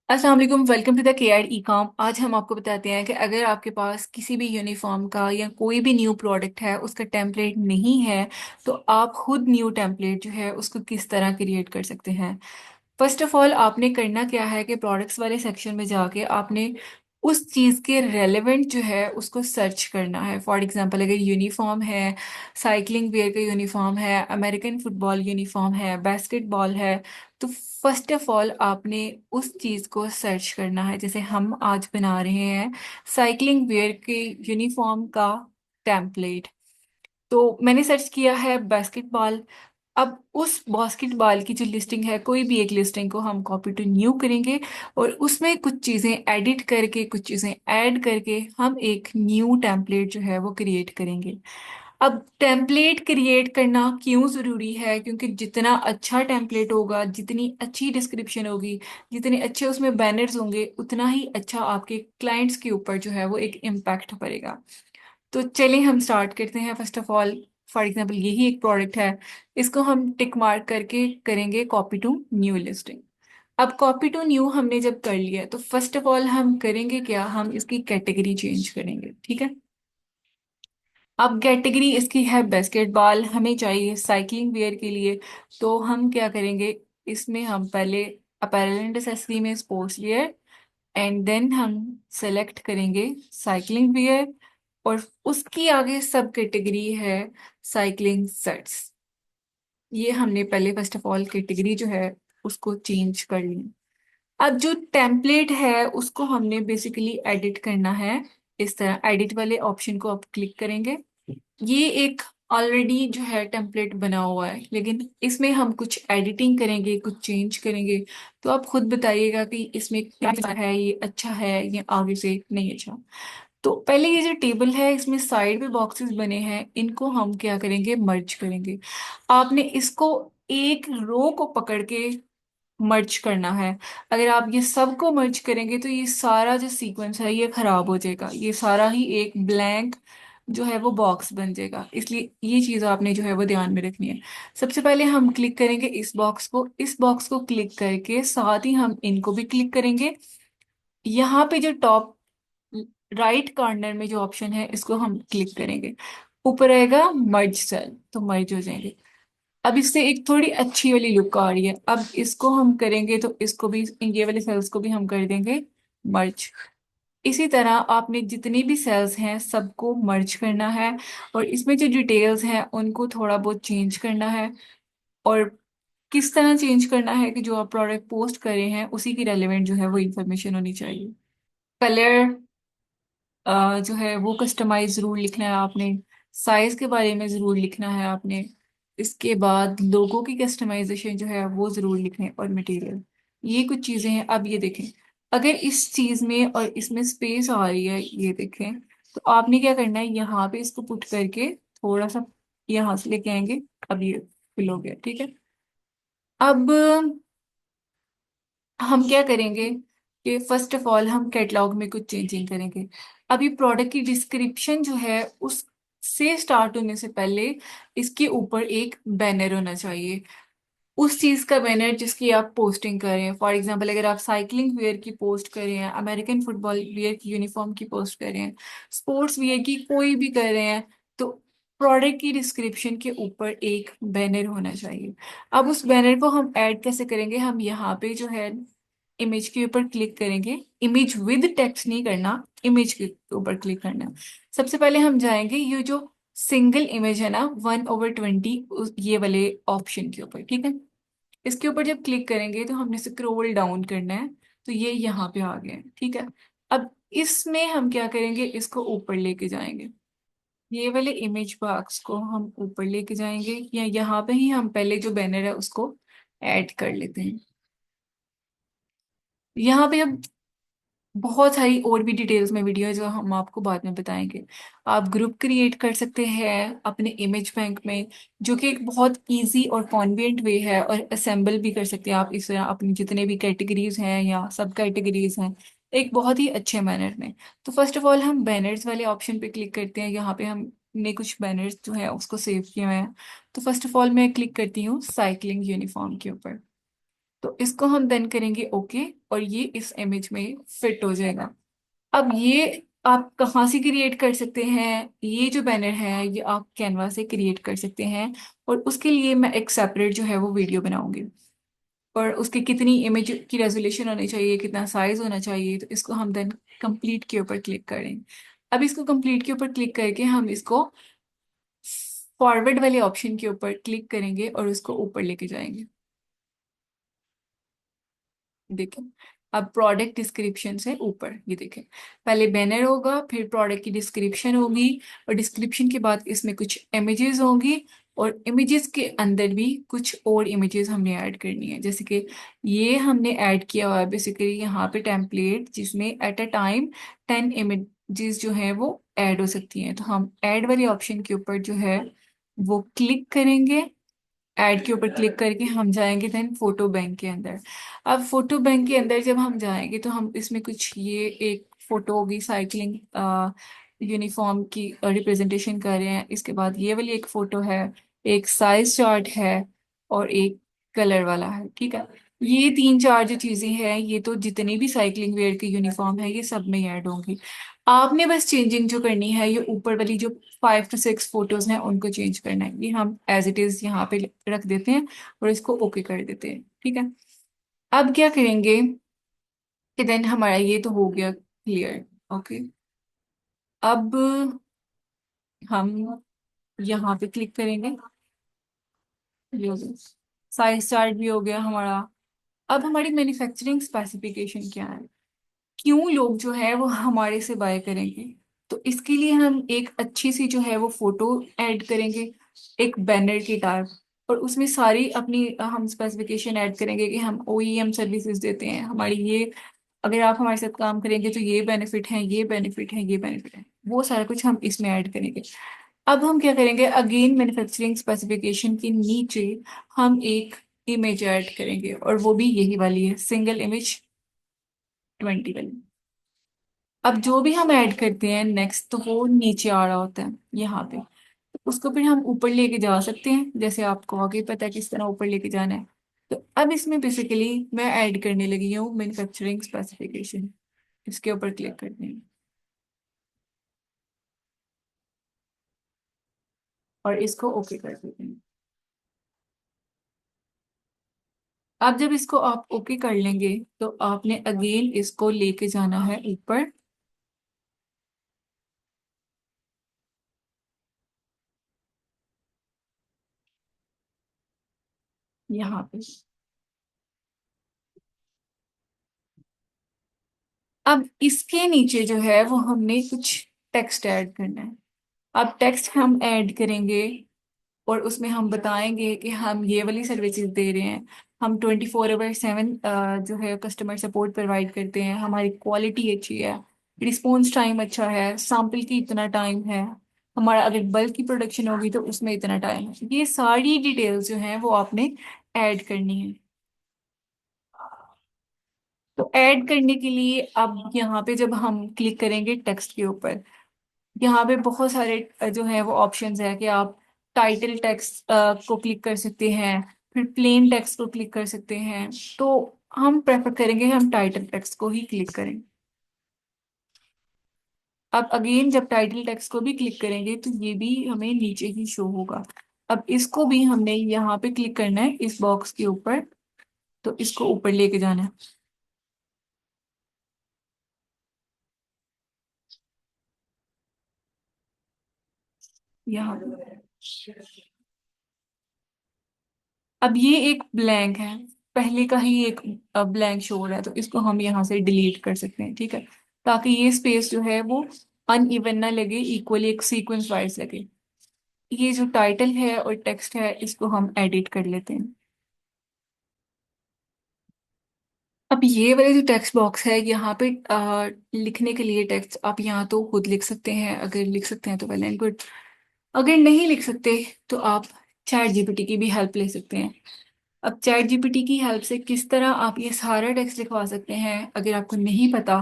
अस्सलाम वालेकुम। Welcome to the KR e com. आज हम आपको बताते हैं कि अगर आपके पास किसी भी यूनिफॉर्म का या कोई भी न्यू प्रोडक्ट है उसका टेम्पलेट नहीं है तो आप खुद न्यू टेम्पलेट जो है उसको किस तरह क्रिएट कर सकते हैं। फर्स्ट ऑफ ऑल आपने करना क्या है कि प्रोडक्ट्स वाले सेक्शन में जाके आपने उस चीज़ के रेलेवेंट जो है उसको सर्च करना है। फॉर एग्जांपल अगर यूनिफॉर्म है, साइकिलिंग वेयर का यूनिफॉर्म है, अमेरिकन फुटबॉल यूनिफॉर्म है, बास्केटबॉल है, तो फर्स्ट ऑफ ऑल आपने उस चीज़ को सर्च करना है। जैसे हम आज बना रहे हैं साइकिलिंग वेयर के यूनिफॉर्म का टेम्पलेट, तो मैंने सर्च किया है बास्केटबॉल। अब उस बास्केटबॉल की जो लिस्टिंग है, कोई भी एक लिस्टिंग को हम कॉपी टू न्यू करेंगे और उसमें कुछ चीज़ें एडिट करके कुछ चीज़ें ऐड करके हम एक न्यू टेम्पलेट जो है वो क्रिएट करेंगे। अब टेम्पलेट क्रिएट करना क्यों ज़रूरी है? क्योंकि जितना अच्छा टेम्पलेट होगा, जितनी अच्छी डिस्क्रिप्शन होगी, जितने अच्छे उसमें बैनर्स होंगे, उतना ही अच्छा आपके क्लाइंट्स के ऊपर जो है वो एक इम्पैक्ट पड़ेगा। तो चलिए हम स्टार्ट करते हैं। First of all for example यही एक प्रोडक्ट है, इसको हम टिक मार्क करके करेंगे कॉपी टू न्यू लिस्टिंग। अब कॉपी टू न्यू हमने जब कर लिया तो फर्स्ट ऑफ ऑल हम करेंगे क्या, हम इसकी कैटेगरी चेंज करेंगे। ठीक है। अब कैटेगरी इसकी है बास्केटबॉल, हमें चाहिए साइकिलिंग वेयर के लिए, तो हम क्या करेंगे, इसमें हम पहले अपैरल एंड एक्सेसरी में स्पोर्ट्स वेयर एंड देन हम सेलेक्ट करेंगे साइकिलिंग वेयर, और उसकी आगे सब कैटेगरी है साइकिलिंग सेट्स। ये हमने पहले फर्स्ट ऑफ ऑल कैटेगरी जो है उसको चेंज कर ली। अब जो टेम्पलेट है उसको हमने बेसिकली एडिट करना है। इस तरह एडिट वाले ऑप्शन को आप क्लिक करेंगे। ये एक ऑलरेडी जो है टेम्पलेट बना हुआ है, लेकिन इसमें हम कुछ एडिटिंग करेंगे, कुछ चेंज करेंगे। तो आप खुद बताइएगा कि इसमें क्या है, ये अच्छा है या आगे से नहीं अच्छा। तो पहले ये जो टेबल है इसमें साइड में बॉक्सेस बने हैं, इनको हम क्या करेंगे, मर्ज करेंगे। आपने इसको एक रो को पकड़ के मर्ज करना है। अगर आप ये सबको मर्ज करेंगे तो ये सारा जो सीक्वेंस है ये खराब हो जाएगा, ये सारा ही एक ब्लैंक जो है वो बॉक्स बन जाएगा। इसलिए ये चीज़ आपने जो है वो ध्यान में रखनी है। सबसे पहले हम क्लिक करेंगे इस बॉक्स को क्लिक करके साथ ही हम इनको भी क्लिक करेंगे। यहाँ पे जो टॉप राइट कॉर्नर में जो ऑप्शन है इसको हम क्लिक करेंगे, ऊपर आएगा मर्ज सेल, तो मर्ज हो जाएंगे। अब इससे एक थोड़ी अच्छी वाली लुक आ रही है। अब इसको हम करेंगे तो इसको भी, ये वाले सेल्स को भी हम कर देंगे मर्ज। इसी तरह आपने जितनी भी सेल्स हैं सबको मर्ज करना है, और इसमें जो डिटेल्स हैं उनको थोड़ा बहुत चेंज करना है। और किस तरह चेंज करना है कि जो आप प्रोडक्ट पोस्ट कर रहे हैं उसी की रेलेवेंट जो है वो इंफॉर्मेशन होनी चाहिए। कलर जो है वो कस्टमाइज जरूर लिखना है आपने। साइज के बारे में जरूर लिखना है आपने। इसके बाद लोगों की कस्टमाइजेशन जो है वो जरूर लिखें, और मटेरियल, ये कुछ चीजें हैं। अब ये देखें, अगर इस चीज में और इसमें स्पेस आ रही है, ये देखें, तो आपने क्या करना है, यहाँ पे इसको पुट करके थोड़ा सा यहाँ से लेके आएंगे। अब ये फिल हो गया। ठीक है। अब हम क्या करेंगे कि फर्स्ट ऑफ ऑल हम कैटलॉग में कुछ चेंजिंग करेंगे। अभी प्रोडक्ट की डिस्क्रिप्शन जो है उस से स्टार्ट होने से पहले इसके ऊपर एक बैनर होना चाहिए, उस चीज का बैनर जिसकी आप पोस्टिंग कर रहे हैं। फॉर एग्जांपल अगर आप साइकिलिंग वेयर की पोस्ट कर रहे हैं, अमेरिकन फुटबॉल वेयर की यूनिफॉर्म की पोस्ट कर रहे हैं, स्पोर्ट्स वेयर की कोई भी कर रहे हैं, तो प्रोडक्ट की डिस्क्रिप्शन के ऊपर एक बैनर होना चाहिए। अब उस बैनर को हम ऐड कैसे करेंगे, हम यहाँ पे जो है इमेज के ऊपर क्लिक करेंगे। इमेज विद टेक्स्ट नहीं करना, इमेज के ऊपर क्लिक करना। सबसे पहले हम जाएंगे ये जो सिंगल इमेज है ना, 1/20, ये वाले ऑप्शन के ऊपर। ठीक है। इसके ऊपर जब क्लिक करेंगे तो हमने स्क्रॉल डाउन करना है, तो ये यहाँ पे आ गया है। ठीक है। अब इसमें हम क्या करेंगे, इसको ऊपर लेके जाएंगे। ये वाले इमेज बॉक्स को हम ऊपर लेके जाएंगे, या यहाँ पे ही हम पहले जो बैनर है उसको ऐड कर लेते हैं। यहाँ पे अब बहुत सारी और भी डिटेल्स में वीडियो है जो हम आपको बाद में बताएंगे। आप ग्रुप क्रिएट कर सकते हैं अपने इमेज बैंक में, जो कि एक बहुत इजी और कॉन्वीनियंट वे है, और असेंबल भी कर सकते हैं आप इस तरह अपनी जितने भी कैटेगरीज हैं या सब कैटेगरीज हैं एक बहुत ही अच्छे मैनर में। तो फर्स्ट ऑफ ऑल हम बैनर्स वाले ऑप्शन पे क्लिक करते हैं। यहाँ पे हमने कुछ बैनर्स जो है उसको सेव किए हुए हैं। तो फर्स्ट ऑफ ऑल मैं क्लिक करती हूँ साइकिलिंग यूनिफॉर्म के ऊपर। तो इसको हम देन करेंगे ओके, और ये इस इमेज में फिट हो जाएगा। अब ये आप कहाँ से क्रिएट कर सकते हैं? ये जो बैनर है ये आप कैनवा से क्रिएट कर सकते हैं, और उसके लिए मैं एक सेपरेट जो है वो वीडियो बनाऊंगी। और उसकी कितनी इमेज की रेजोल्यूशन होनी चाहिए, कितना साइज होना चाहिए, तो इसको हम देन कंप्लीट के ऊपर क्लिक करें। अब इसको कंप्लीट के ऊपर क्लिक करके हम इसको फॉरवर्ड वाले ऑप्शन के ऊपर क्लिक करेंगे और उसको ऊपर लेके जाएंगे। देखें, अब प्रोडक्ट डिस्क्रिप्शन से ऊपर ये देखें, पहले बैनर होगा, फिर प्रोडक्ट की डिस्क्रिप्शन होगी, और डिस्क्रिप्शन के बाद इसमें कुछ इमेजेस होंगी, और इमेजेस के अंदर भी कुछ और इमेजेस हमने ऐड करनी है। जैसे कि ये हमने ऐड किया हुआ है बेसिकली यहाँ पे टेम्पलेट, जिसमें एट अ टाइम 10 इमेजेस जो है वो ऐड हो सकती हैं। तो हम ऐड वाले ऑप्शन के ऊपर जो है वो क्लिक करेंगे। ऐड के ऊपर क्लिक करके हम जाएंगे देन फोटो बैंक के अंदर। अब फोटो बैंक के अंदर जब हम जाएंगे तो हम इसमें कुछ ये एक फोटो होगी साइकिलिंग यूनिफॉर्म की रिप्रेजेंटेशन कर रहे हैं। इसके बाद ये वाली एक फोटो है, एक साइज चार्ट है, और एक कलर वाला है। ठीक है, ये तीन चार जो चीजें हैं ये तो जितनी भी साइकिलिंग वेयर की यूनिफॉर्म है ये सब में ऐड होंगी। आपने बस चेंजिंग जो करनी है ये ऊपर वाली जो 5 to 6 फोटोज हैं उनको चेंज करना है। ये हम एज इट इज यहाँ पे रख देते हैं और इसको ओके कर देते हैं। ठीक है, अब क्या करेंगे कि देन हमारा ये तो हो गया क्लियर। ओके, अब हम यहाँ पे क्लिक करेंगे, ये हो गया, साइज चार्ट भी हो गया हमारा। अब हमारी मैन्युफैक्चरिंग स्पेसिफिकेशन क्या है, क्यों लोग जो है वो हमारे से बाय करेंगे? तो इसके लिए हम एक अच्छी सी जो है वो फोटो ऐड करेंगे, एक बैनर की टाइप, और उसमें सारी अपनी हम स्पेसिफिकेशन ऐड करेंगे कि हम OEM सर्विसेज देते हैं, हमारी ये, अगर आप हमारे साथ काम करेंगे तो ये बेनिफिट है, ये बेनिफिट है, ये बेनिफिट है, वो सारा कुछ हम इसमें ऐड करेंगे। अब हम क्या करेंगे, अगेन मैन्युफैक्चरिंग स्पेसिफिकेशन के नीचे हम एक इमेज ऐड करेंगे, और वो भी यही वाली है, सिंगल इमेज 20 वाली। अब जो भी हम ऐड करते हैं नेक्स्ट तो वो नीचे आ रहा होता है यहाँ पे, उसको फिर हम ऊपर लेके जा सकते हैं, जैसे आपको आगे पता है किस तरह ऊपर लेके जाना है। तो अब इसमें बेसिकली मैं ऐड करने लगी हूँ मैन्युफैक्चरिंग स्पेसिफिकेशन, इसके ऊपर क्लिक करते हैं और इसको ओके कर देते हैं। अब जब इसको आप ओके कर लेंगे तो आपने अगेन इसको लेके जाना है ऊपर, यहाँ पे। अब इसके नीचे जो है वो हमने कुछ टेक्स्ट ऐड करना है। अब टेक्स्ट हम ऐड करेंगे और उसमें हम बताएंगे कि हम ये वाली सर्विसेज दे रहे हैं, हम 24/7 जो है कस्टमर सपोर्ट प्रोवाइड करते हैं, हमारी क्वालिटी अच्छी है, रिस्पॉन्स टाइम अच्छा है, सैंपल की इतना टाइम है, हमारा अगर बल्क की प्रोडक्शन होगी तो उसमें इतना टाइम है। ये सारी डिटेल्स जो हैं वो आपने ऐड करनी है। तो ऐड करने के लिए अब यहाँ पे जब हम क्लिक करेंगे टेक्स्ट के ऊपर, यहाँ पे बहुत सारे जो है वो ऑप्शंस है कि आप टाइटल टेक्स्ट को क्लिक कर सकते हैं, फिर प्लेन टेक्स्ट को क्लिक कर सकते हैं। तो हम प्रेफर करेंगे हम टाइटल टेक्स्ट को ही क्लिक करें। अब अगेन जब टाइटल टेक्स्ट को भी क्लिक करेंगे तो ये भी हमें नीचे ही शो होगा। अब इसको भी हमने यहाँ पे क्लिक करना है इस बॉक्स के ऊपर, तो इसको ऊपर लेके जाना है यहाँ पे। अब ये एक ब्लैंक है, पहले का ही एक ब्लैंक शो हो रहा है, तो इसको हम यहाँ से डिलीट कर सकते हैं। ठीक है, ताकि ये स्पेस जो है वो अनइवन ना लगे, इक्वली एक सीक्वेंस वाइज लगे। ये जो टाइटल है और टेक्स्ट है इसको हम एडिट कर लेते हैं। अब ये वाले जो टेक्स्ट बॉक्स है यहाँ पे लिखने के लिए टेक्स्ट आप यहाँ तो खुद लिख सकते हैं, अगर लिख सकते हैं तो वेल एंड गुड, अगर नहीं लिख सकते तो आप चैट जीपीटी की भी हेल्प ले सकते हैं। अब चैट जीपीटी की हेल्प से किस तरह आप ये सारा टेक्स्ट लिखवा सकते हैं, अगर आपको नहीं पता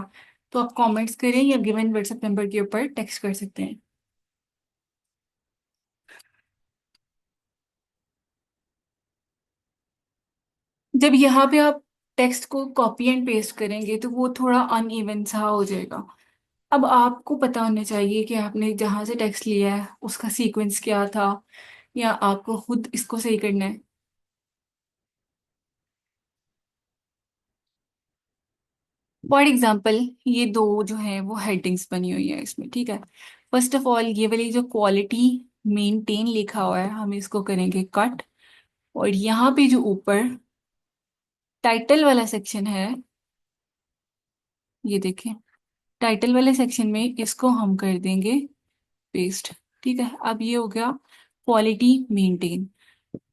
तो आप कमेंट्स करें या गिवन व्हाट्सएप नंबर के ऊपर टेक्स्ट कर सकते हैं। जब यहाँ पे आप टेक्स्ट को कॉपी एंड पेस्ट करेंगे तो वो थोड़ा अनइवन सा हो जाएगा। अब आपको पता होना चाहिए कि आपने जहाँ से टेक्स्ट लिया है उसका सीक्वेंस क्या था, या आपको खुद इसको सही करना है। फॉर एग्जाम्पल, ये दो जो है वो हेडिंग्स बनी हुई है इसमें, ठीक है। फर्स्ट ऑफ ऑल ये वाली जो क्वालिटी मेंटेन लिखा हुआ है हम इसको करेंगे कट। और यहाँ पे जो ऊपर टाइटल वाला सेक्शन है, ये देखें, टाइटल वाले सेक्शन में इसको हम कर देंगे पेस्ट। ठीक है, अब ये हो गया क्वालिटी मेंटेन।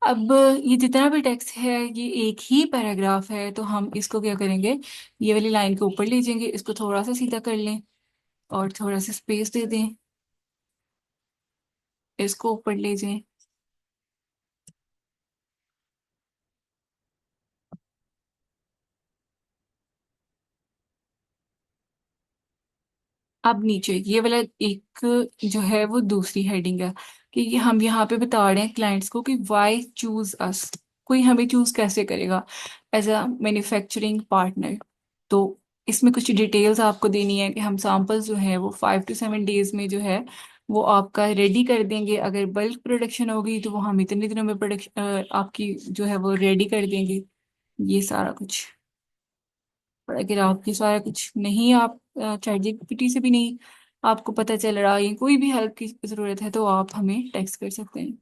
अब ये जितना भी टेक्स्ट है ये एक ही पैराग्राफ है, तो हम इसको क्या करेंगे, ये वाली लाइन के ऊपर ले जाएंगे, इसको थोड़ा सा सीधा कर लें और थोड़ा सा स्पेस दे दें, इसको ऊपर ले जाएं। अब नीचे ये वाला एक जो है वो दूसरी हेडिंग है कि ये हम यहाँ पे बता रहे हैं क्लाइंट्स को कि वाई चूज अस, कोई हमें चूज कैसे करेगा एज अ मैन्युफैक्चरिंग पार्टनर। तो इसमें कुछ डिटेल्स आपको देनी है कि हम सैंपल्स जो है वो 5 to 7 डेज में जो है वो आपका रेडी कर देंगे। अगर बल्क प्रोडक्शन होगी तो वो हम इतने दिनों में प्रोडक्शन आपकी जो है वो रेडी कर देंगे, ये सारा कुछ। और अगर आपके सारा कुछ नहीं, आप चैट जीपीटी से भी नहीं आपको पता चल रहा, या कोई भी हेल्प की ज़रूरत है, तो आप हमें टेक्स्ट कर सकते हैं।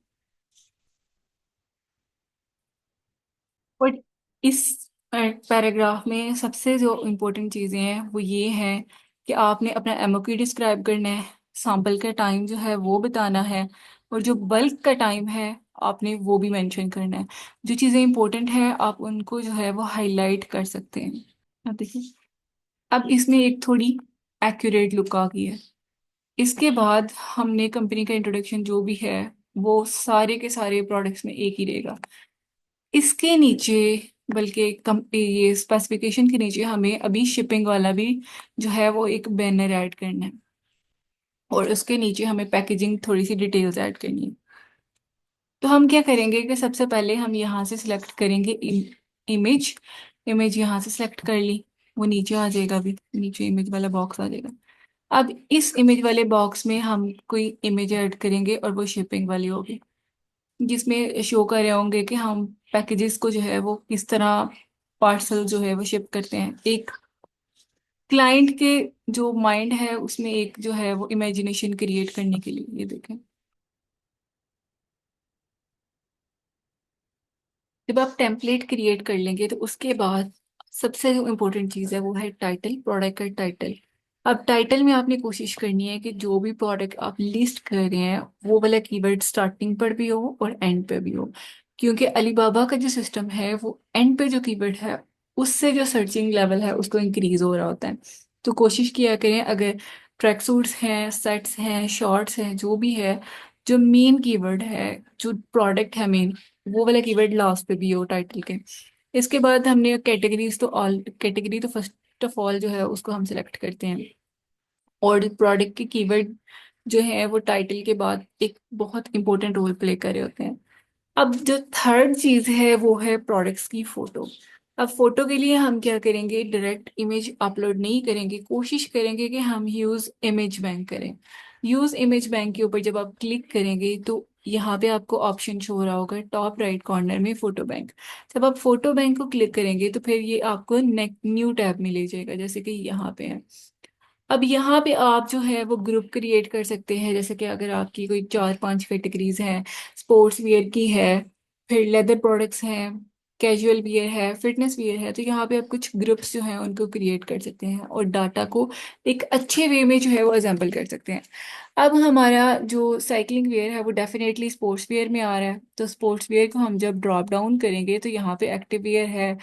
बट इस पैराग्राफ में सबसे जो इम्पोर्टेंट चीज़ें हैं वो ये हैं कि आपने अपना एमओक्यू डिस्क्राइब करना है, सैंपल का टाइम जो है वो बताना है, और जो बल्क का टाइम है आपने वो भी मेंशन करना है। जो चीज़ें इंपॉर्टेंट है आप उनको जो है वो हाईलाइट कर सकते हैं। अब देखिए, अब इसमें एक थोड़ी एक्यूरेट लुक आ गई है। इसके बाद हमने कंपनी का इंट्रोडक्शन जो भी है वो सारे के सारे प्रोडक्ट्स में एक ही रहेगा। इसके नीचे, बल्कि ये स्पेसिफिकेशन के नीचे हमें अभी शिपिंग वाला भी जो है वो एक बैनर ऐड करना है, और उसके नीचे हमें पैकेजिंग थोड़ी सी डिटेल्स ऐड करनी है। तो हम क्या करेंगे कि सबसे पहले हम यहाँ से सिलेक्ट करेंगे इमेज। इमेज यहाँ से सिलेक्ट कर ली, वो नीचे आ जाएगा, अभी नीचे इमेज वाला बॉक्स आ जाएगा। अब इस इमेज वाले बॉक्स में हम कोई इमेज ऐड करेंगे और वो शिपिंग वाली होगी, जिसमें शो कर रहे होंगे कि हम पैकेजेस को जो है वो किस तरह पार्सल जो है वो शिप करते हैं। एक क्लाइंट के जो माइंड है उसमें एक जो है वो इमेजिनेशन क्रिएट करने के लिए, ये देखें। जब आप टेम्पलेट क्रिएट कर लेंगे तो उसके बाद सबसे जो इम्पोर्टेंट चीज़ है वो है टाइटल, प्रोडक्ट का टाइटल। अब टाइटल में आपने कोशिश करनी है कि जो भी प्रोडक्ट आप लिस्ट कर रहे हैं वो वाला कीवर्ड स्टार्टिंग पर भी हो और एंड पे भी हो, क्योंकि अलीबाबा का जो सिस्टम है वो एंड पे जो कीवर्ड है उससे जो सर्चिंग लेवल है उसको इंक्रीज हो रहा होता है। तो कोशिश किया करें, अगर ट्रैक सूट्स हैं, सेट्स हैं, शॉर्ट्स हैं, जो भी है, जो मेन कीवर्ड है, जो प्रोडक्ट है मेन, वो वाला कीवर्ड लास्ट पे भी हो टाइटल के। इसके बाद हमने कैटेगरीज, तो ऑल कैटेगरी तो फर्स्ट ऑफ ऑल जो है उसको हम सिलेक्ट करते हैं, और प्रोडक्ट के कीवर्ड जो है वो टाइटल के बाद एक बहुत इंपॉर्टेंट रोल प्ले कर रहे होते हैं। अब जो थर्ड चीज है वो है प्रोडक्ट्स की फोटो। अब फोटो के लिए हम क्या करेंगे, डायरेक्ट इमेज अपलोड नहीं करेंगे, कोशिश करेंगे कि हम यूज इमेज बैंक करें। यूज इमेज बैंक के ऊपर जब आप क्लिक करेंगे तो यहाँ पे आपको ऑप्शन शो हो रहा होगा टॉप राइट कॉर्नर में फोटो बैंक। जब आप फोटो बैंक को क्लिक करेंगे तो फिर ये आपको न्यू टैब में ले जाएगा, जैसे कि यहाँ पे है। अब यहाँ पे आप जो है वो ग्रुप क्रिएट कर सकते हैं, जैसे कि अगर आपकी कोई 4-5 कैटेगरीज हैं, स्पोर्ट्स वियर की है, फिर लेदर प्रोडक्ट्स हैं, कैजुअल वियर है, फिटनेस वियर है, तो यहाँ पे आप कुछ ग्रुप्स जो हैं उनको क्रिएट कर सकते हैं और डाटा को एक अच्छे वे में जो है वो असेंबल कर सकते हैं। अब हमारा जो साइकिलिंग वेयर है वो डेफिनेटली स्पोर्ट्स वेयर में आ रहा है, तो स्पोर्ट्स वेयर को हम जब ड्रॉप डाउन करेंगे तो यहाँ पे एक्टिव वेयर है,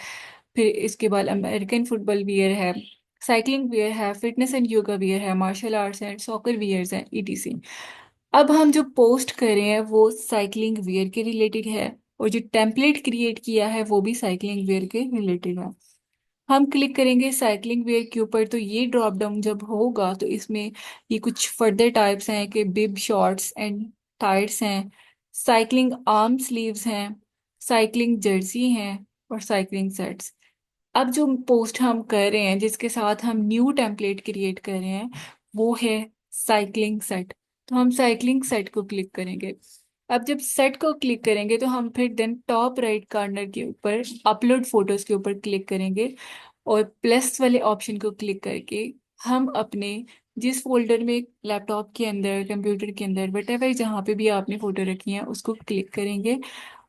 फिर इसके बाद अमेरिकन फुटबॉल वियर है, साइकिलिंग वियर है, फिटनेस एंड योगा वियर है, martial arts and soccer wears हैं, ईटीसी। अब हम जो पोस्ट कर रहे हैं वो साइकिलिंग वियर के रिलेटेड है, और जो टेम्पलेट क्रिएट किया है वो भी साइकिलिंग वियर के रिलेटेड है। हम क्लिक करेंगे साइकिलिंग वेयर के ऊपर, तो ये ड्रॉप डाउन जब होगा तो इसमें ये कुछ फर्दर टाइप्स हैं कि बिब शॉर्ट्स एंड टाइट्स हैं, साइकिलिंग आर्म स्लीव्स हैं, साइकिलिंग जर्सी हैं, और साइक्लिंग सेट्स। अब जो पोस्ट हम कर रहे हैं जिसके साथ हम न्यू टेम्पलेट क्रिएट कर रहे हैं वो है साइक्लिंग सेट। तो हम साइक्लिंग सेट को क्लिक करेंगे। अब जब सेट को क्लिक करेंगे तो हम फिर देन टॉप राइट कॉर्नर के ऊपर अपलोड फोटोज के ऊपर क्लिक करेंगे और प्लस वाले ऑप्शन को क्लिक करके हम अपने जिस फोल्डर में लैपटॉप के अंदर कंप्यूटर के अंदर वटेवर जहाँ पे भी आपने फोटो रखी है उसको क्लिक करेंगे।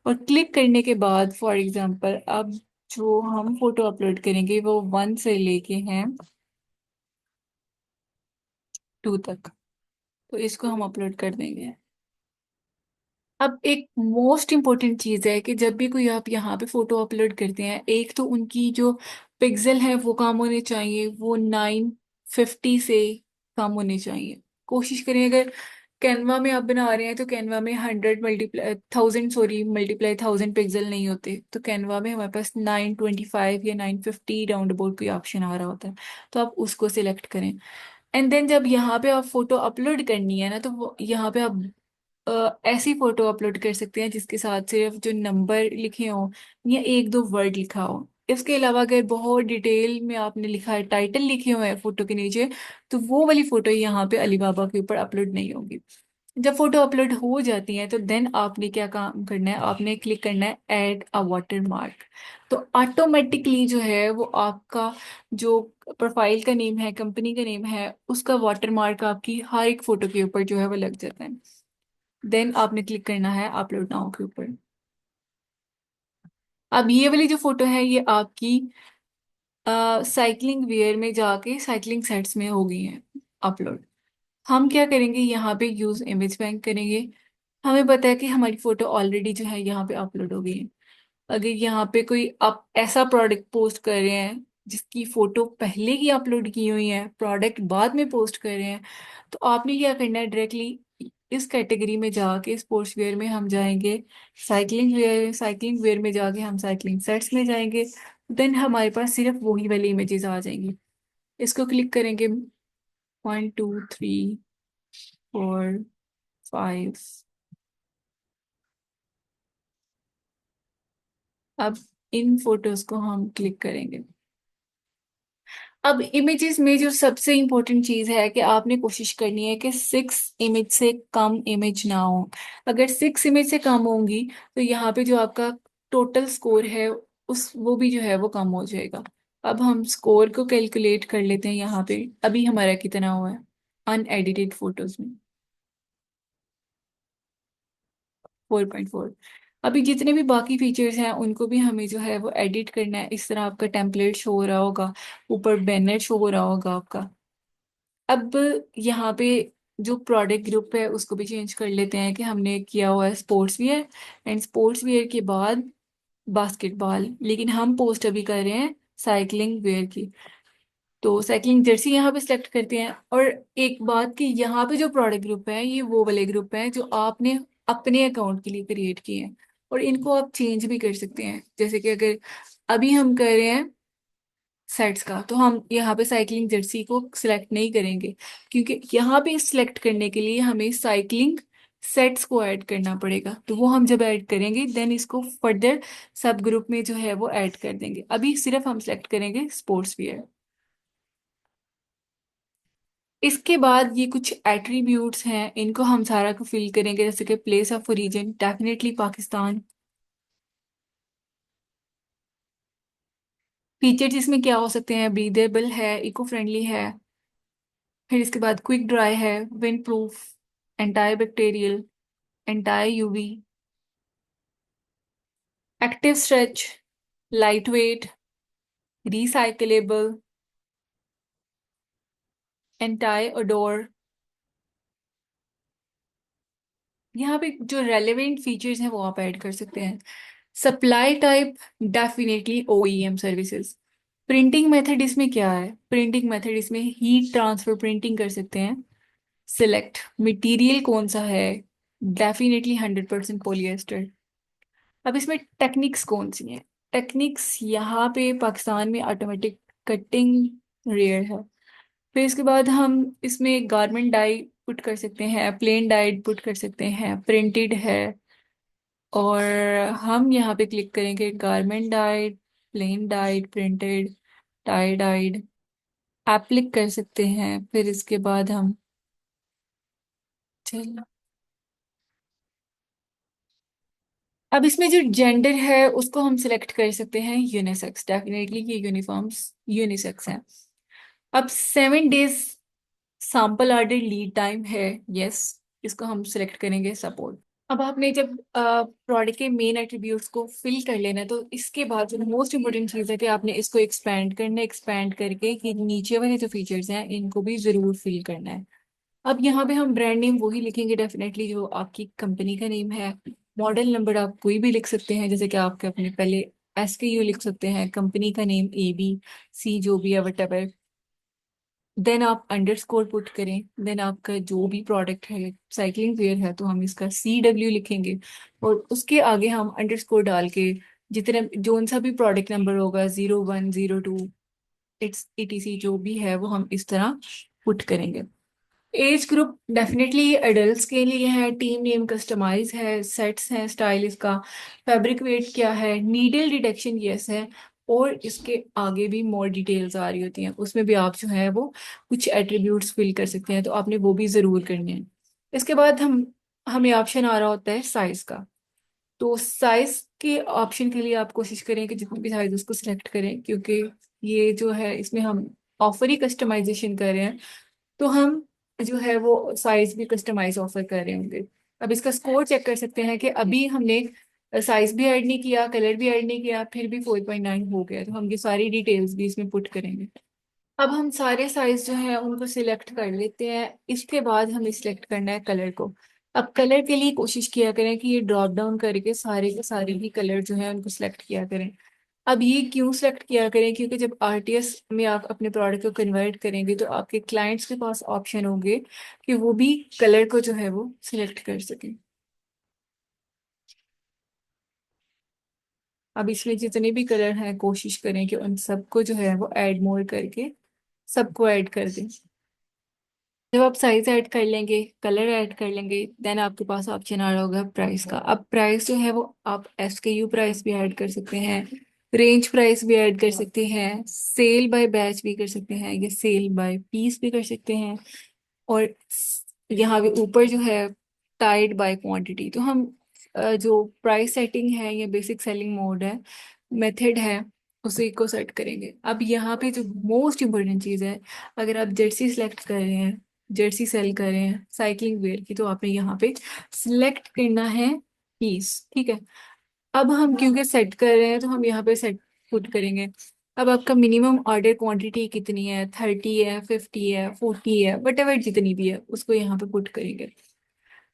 और क्लिक करने के बाद फॉर एग्जांपल अब जो हम फोटो अपलोड करेंगे वो 1 से लेके हैं 2 तक। तो इसको हम अपलोड कर देंगे। अब एक मोस्ट इम्पोर्टेंट चीज़ है कि जब भी कोई आप यहाँ पे फोटो अपलोड करते हैं एक तो उनकी जो पिक्सल है वो कम होने चाहिए, वो 950 से कम होने चाहिए। कोशिश करें अगर कैनवा में आप बना रहे हैं तो कैनवा में 100 पिक्सल नहीं होते, तो कैनवा में हमारे पास 925 या 950 राउंड अबाउट कोई ऑप्शन आ रहा होता है। तो आप उसको सिलेक्ट करें। एंड देन जब यहाँ पे आप फोटो अपलोड करनी है ना तो वो यहाँ पे आप ऐसी फोटो अपलोड कर सकते हैं जिसके साथ सिर्फ जो नंबर लिखे हों या एक दो वर्ड लिखा हो। इसके अलावा अगर बहुत डिटेल में आपने लिखा है, टाइटल लिखे हुए हैं फोटो के नीचे, तो वो वाली फोटो यहाँ पे अलीबाबा के ऊपर अपलोड नहीं होगी। जब फोटो अपलोड हो जाती है तो देन आपने क्या काम करना है, आपने क्लिक करना है ऐड अ वाटर मार्क। तो ऑटोमेटिकली जो है वो आपका जो प्रोफाइल का नेम है, कंपनी का नेम है, उसका वाटर मार्क आपकी हर एक फोटो के ऊपर जो है वो लग जाता है। देन आपने क्लिक करना है अपलोड नाउ के ऊपर। अब ये वाली जो फोटो है ये आपकी साइकिलिंग वेयर में जाके साइकिलिंग सेट्स में हो गई है अपलोड। हम क्या करेंगे, यहाँ पे यूज इमेज बैंक करेंगे। हमें पता है कि हमारी फोटो ऑलरेडी जो है यहाँ पे अपलोड हो गई है। अगर यहाँ पे कोई आप ऐसा प्रोडक्ट पोस्ट कर रहे हैं जिसकी फोटो पहले ही अपलोड की हुई है, प्रोडक्ट बाद में पोस्ट कर रहे हैं, तो आपने क्या करना है, डायरेक्टली इस कैटेगरी में जाके स्पोर्ट्स वेयर में हम जाएंगे, साइकिलिंग वेयर में जाके हम साइकिलिंग सेट्स में जाएंगे। देन हमारे पास सिर्फ वही वाली इमेजेस आ जाएंगी। इसको क्लिक करेंगे, 1 2 3 4 5। अब इन फोटोज को हम क्लिक करेंगे। अब इमेजेस में जो सबसे इम्पोर्टेंट चीज है कि आपने कोशिश करनी है कि 6 इमेज से कम इमेज ना हो। अगर 6 इमेज से कम होंगी तो यहाँ पे जो आपका टोटल स्कोर है उस वो भी जो है वो कम हो जाएगा। अब हम स्कोर को कैलकुलेट कर लेते हैं। यहाँ पे अभी हमारा कितना हुआ है अनएडिटेड फोटोज में, 4.4। अभी जितने भी बाकी फीचर्स हैं उनको भी हमें जो है वो एडिट करना है। इस तरह आपका टेम्पलेट शो हो रहा होगा, ऊपर बैनर शो हो रहा होगा आपका। अब यहाँ पे जो प्रोडक्ट ग्रुप है उसको भी चेंज कर लेते हैं कि हमने किया हुआ है sports wear, and sports wear के बाद बास्केटबॉल, लेकिन हम पोस्ट अभी कर रहे हैं साइकिलिंग वेयर की। तो साइकिलिंग जर्सी यहाँ पे सिलेक्ट करते हैं। और एक बात कि यहाँ पे जो प्रोडक्ट ग्रुप है ये वो वाले ग्रुप हैं जो आपने अपने अकाउंट के लिए क्रिएट किए हैं, और इनको आप चेंज भी कर सकते हैं। जैसे कि अगर अभी हम कर रहे हैं सेट्स का तो हम यहाँ पे साइकिलिंग जर्सी को सिलेक्ट नहीं करेंगे, क्योंकि यहाँ पे सिलेक्ट करने के लिए हमें साइकिलिंग सेट्स को ऐड करना पड़ेगा। तो वो हम जब ऐड करेंगे देन इसको फर्दर सब ग्रुप में जो है वो ऐड कर देंगे। अभी सिर्फ हम सिलेक्ट करेंगे स्पोर्ट्स वियर। इसके बाद ये कुछ एट्रीब्यूट्स हैं, इनको हम सारा को फिल करेंगे। जैसे कि place of origin definitely Pakistan. Features इसमें क्या हो सकते हैं, ब्रीदेबल है, इको फ्रेंडली है, फिर इसके बाद क्विक ड्राई है, wind proof, anti bacterial, anti UV, active stretch, light weight, recyclable, anti odour. यहाँ पे जो रेलेवेंट फीचर्स हैं वो आप ऐड कर सकते हैं। Supply type definitely OEM services. Printing method इसमें क्या है, प्रिंटिंग मेथड इसमें हीट ट्रांसफर प्रिंटिंग कर सकते हैं। सिलेक्ट मटेरियल कौन सा है, डेफिनेटली 100% पॉलिएस्टर। अब इसमें टेक्निक्स कौन सी हैं, टेक्निक्स यहाँ पे पाकिस्तान में ऑटोमेटिक कटिंग रेयर है। फिर इसके बाद हम इसमें गारमेंट डाई पुट कर सकते हैं, प्लेन डाई पुट कर सकते हैं, प्रिंटेड है, और हम यहाँ पे क्लिक करेंगे garment dyed, plain dyed, printed, tie dyed, आप क्लिक कर सकते हैं। फिर इसके बाद हम चल अब इसमें जो जेंडर है उसको हम सिलेक्ट कर सकते हैं यूनिसेक्स, डेफिनेटली ये यूनिफॉर्म्स यूनिसेक्स हैं। अब 7 days sample order lead time है, यस, इसको हम सिलेक्ट करेंगे सपोर्ट। अब आपने जब प्रोडक्ट के मेन एट्रीब्यूट्स को फिल कर लेना है तो इसके बाद जो मोस्ट इंपॉर्टेंट चीज़ है कि आपने इसको एक्सपेंड करना है, एक्सपेंड करके कि नीचे वाले जो फीचर्स हैं इनको भी ज़रूर फिल करना है। अब यहाँ पे हम ब्रांड नेम वही लिखेंगे डेफिनेटली जो आपकी कंपनी का नेम है। मॉडल नंबर आप कोई भी लिख सकते हैं, जैसे कि आपके अपने पहले SKU लिख सकते हैं, कंपनी का नेम ABC जो भी है वट। देन आप अंडरस्कोर पुट करें। देन आपका जो भी प्रोडक्ट है साइक्लिंग वेयर है तो हम इसका CW लिखेंगे, और उसके आगे हम अंडरस्कोर डाल के जितने जो सा भी प्रोडक्ट नंबर होगा 01 02 इट्स ETC जो भी है वो हम इस तरह पुट करेंगे। एज ग्रुप डेफिनेटली एडल्ट्स के लिए है, टीम नेम कस्टमाइज है, सेट्स हैं, स्टाइल इसका, फैब्रिक वेट क्या है, नीडल डिटेक्शन यस है। और इसके आगे भी मोर डिटेल्स आ रही होती हैं, उसमें भी आप जो है वो कुछ एट्रीब्यूट्स फिल कर सकते हैं, तो आपने वो भी ज़रूर करने हैं। इसके बाद हमें ऑप्शन आ रहा होता है साइज़ का। तो साइज़ के ऑप्शन के लिए आप कोशिश करें कि जितनी भी साइज उसको सिलेक्ट करें, क्योंकि ये जो है इसमें हम ऑफर ही कस्टमाइजेशन कर रहे हैं, तो हम जो है वो साइज भी कस्टमाइज ऑफर कर रहे होंगे। अब इसका स्कोर चेक कर सकते हैं कि अभी हमने साइज भी ऐड नहीं किया, कलर भी ऐड नहीं किया, फिर भी 4.9 हो गया, तो हम ये सारी डिटेल्स भी इसमें पुट करेंगे। अब हम सारे साइज जो है उनको सिलेक्ट कर लेते हैं। इसके बाद हमें सिलेक्ट करना है कलर को। अब कलर के लिए कोशिश किया करें कि ये ड्रॉप डाउन करके सारे के सारे भी कलर जो है उनको सिलेक्ट किया करें। अब ये क्यों सेलेक्ट किया करें, क्योंकि जब RTS में आप अपने प्रोडक्ट को कन्वर्ट करेंगे तो आपके क्लाइंट्स के पास ऑप्शन होंगे कि वो भी कलर को जो है वो सिलेक्ट कर सकें। अब इसमें जितने भी कलर हैं कोशिश करें कि उन सबको जो है वो ऐड मोर करके सबको ऐड कर दें। जब आप साइज ऐड कर लेंगे, कलर ऐड कर लेंगे, देन आपके पास ऑप्शन आ रहा होगा प्राइस का। अब प्राइस जो है वो आप SKU प्राइस भी ऐड कर सकते हैं, रेंज प्राइस भी ऐड कर सकते हैं, सेल बाय बैच भी कर सकते हैं, या सेल बाय पीस भी कर सकते हैं। और यहाँ पे ऊपर जो है टाइड बाय क्वांटिटी, तो हम जो प्राइस सेटिंग है या बेसिक सेलिंग मोड है, मेथड है, उसी को सेट करेंगे। अब यहाँ पे जो मोस्ट इम्पोर्टेंट चीज़ है, अगर आप जर्सी सेलेक्ट कर रहे हैं, जर्सी सेल कर रहे हैं साइकिलिंग वेयर की, तो आपने यहाँ पे सिलेक्ट करना है पीस, ठीक है। अब हम क्योंकि सेट कर रहे हैं तो हम यहाँ पे सेट पुट करेंगे। अब आपका मिनिमम ऑर्डर क्वांटिटी कितनी है, 30 है, 50 है, 40 है, वट एवर जितनी भी है उसको यहाँ पे पुट करेंगे।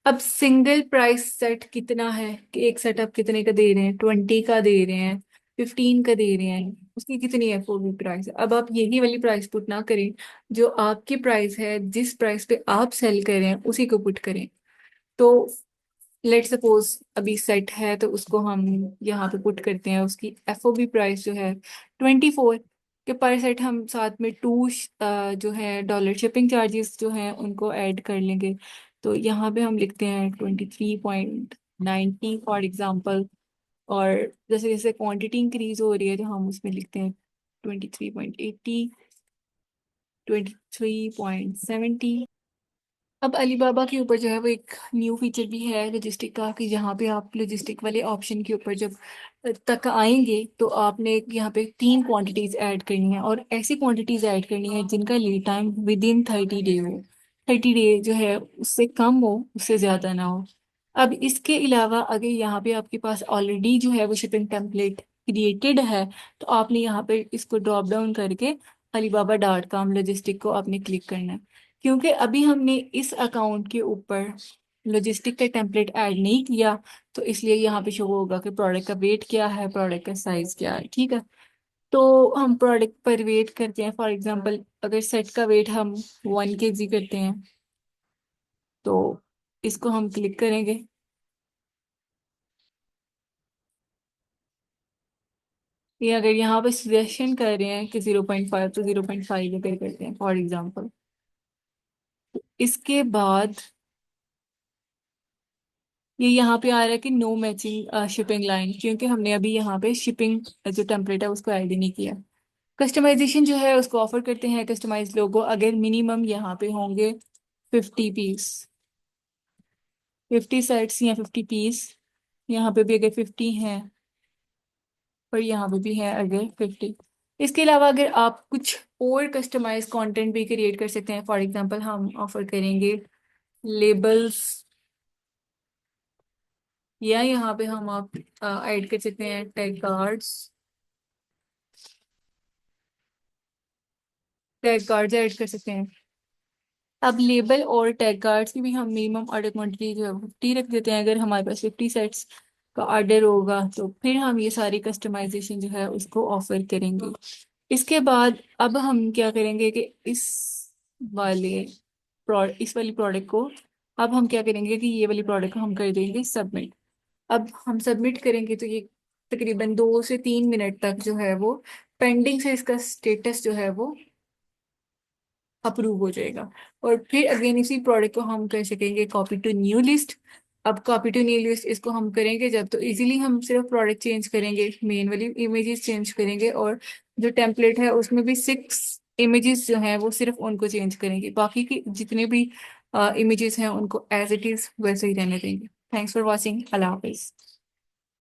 अब सिंगल प्राइस सेट कितना है, कि एक सेट आप कितने का दे रहे हैं, 20 का दे रहे हैं, 15 का दे रहे हैं, उसकी कितनी है फुल प्राइस। अब आप यही वाली प्राइस पुट ना करें, जो आपकी प्राइस है जिस प्राइस पे आप सेल कर रहे हैं उसी को पुट करें। तो लेट सपोज अभी सेट है तो उसको हम यहाँ पे पुट करते हैं, उसकी FOB प्राइस जो है 24 के पर सेट। हम साथ में जो है डॉलर शिपिंग चार्जेस जो हैं उनको ऐड कर लेंगे। तो यहाँ पे हम लिखते हैं 23.90 फॉर एग्जाम्पल। और जैसे जैसे क्वांटिटी इंक्रीज हो रही है तो हम उसमें लिखते हैं 23.80, 23.70। अब अलीबाबा के ऊपर जो है वो एक न्यू फीचर भी है लॉजिस्टिक का, कि जहाँ पे आप लॉजिस्टिक वाले ऑप्शन के ऊपर जब तक आएंगे तो आपने यहाँ पे 3 क्वांटिटीज ऐड करनी है, और ऐसी क्वांटिटीज ऐड करनी है जिनका lead time with in 30 day हो। 30 डे जो है उससे कम हो, उससे ज़्यादा ना हो। अब इसके अलावा अगर यहाँ पे आपके पास ऑलरेडी जो है वो शिपिंग टेम्पलेट क्रिएटेड है, तो आपने यहाँ पे इसको ड्रॉप डाउन करके alibaba.com लॉजिस्टिक को आपने क्लिक करना है। क्योंकि अभी हमने इस अकाउंट के ऊपर लॉजिस्टिक का टेम्पलेट ऐड नहीं किया, तो इसलिए यहाँ पे शो होगा कि प्रोडक्ट का वेट क्या है, प्रोडक्ट का साइज क्या है, ठीक है। तो हम प्रोडक्ट पर वेट करते हैं, फॉर एग्जांपल अगर सेट का वेट हम 1 kg करते हैं तो इसको हम क्लिक करेंगे। ये अगर यहाँ पे सजेशन कर रहे हैं कि 0.5 तो 0.5 लेकर करते हैं फॉर एग्जांपल। इसके बाद ये यहाँ पे आ रहा है कि नो मैचिंग शिपिंग लाइन, क्योंकि हमने अभी यहाँ पे शिपिंग जो टेम्पलेट है उसको ऐड ही नहीं किया। कस्टमाइजेशन जो है उसको ऑफर करते हैं कस्टमाइज लोगो, अगर मिनिमम यहाँ पे होंगे 50 पीस, 50 सेट्स या 50 पीस। यहाँ पे भी अगर 50 हैं और यहाँ पे भी है अगर 50। इसके अलावा अगर आप कुछ और कस्टमाइज कंटेंट भी क्रिएट कर सकते हैं, फॉर एग्जांपल हम ऑफर करेंगे लेबल्स, या यहाँ पे हम आप ऐड कर सकते हैं tag cards. Tag cards add कर सकते हैं। अब लेबल और टैग कार्ड्स की भी हम मिनिमम ऑर्डर क्वांटिटी जो है 50 रख देते हैं। अगर हमारे पास 50 सेट्स का ऑर्डर होगा तो फिर हम ये सारी कस्टमाइजेशन जो है उसको ऑफर करेंगे। इसके बाद अब हम क्या करेंगे कि वाले इस वाली प्रोडक्ट को, अब हम क्या करेंगे कि ये वाली प्रोडक्ट को हम कर देंगे सबमिट। अब हम सबमिट करेंगे तो ये तकरीबन 2 से 3 मिनट तक जो है वो पेंडिंग से इसका स्टेटस जो है वो अप्रूव हो जाएगा। और फिर अगेन इसी प्रोडक्ट को हम कर सकेंगे कॉपी टू न्यू लिस्ट। अब कॉपी टू न्यू लिस्ट इसको हम करेंगे जब, तो इजीली हम सिर्फ प्रोडक्ट चेंज करेंगे, मेन वाली इमेजेस चेंज करेंगे, और जो टेम्पलेट है उसमें भी 6 इमेजेस जो हैं वो सिर्फ उनको चेंज करेंगे, बाकी की जितने भी इमेजेस हैं उनको एज इट इज वैसे ही रहने देंगे। Thanks for watching, Allah Hafiz.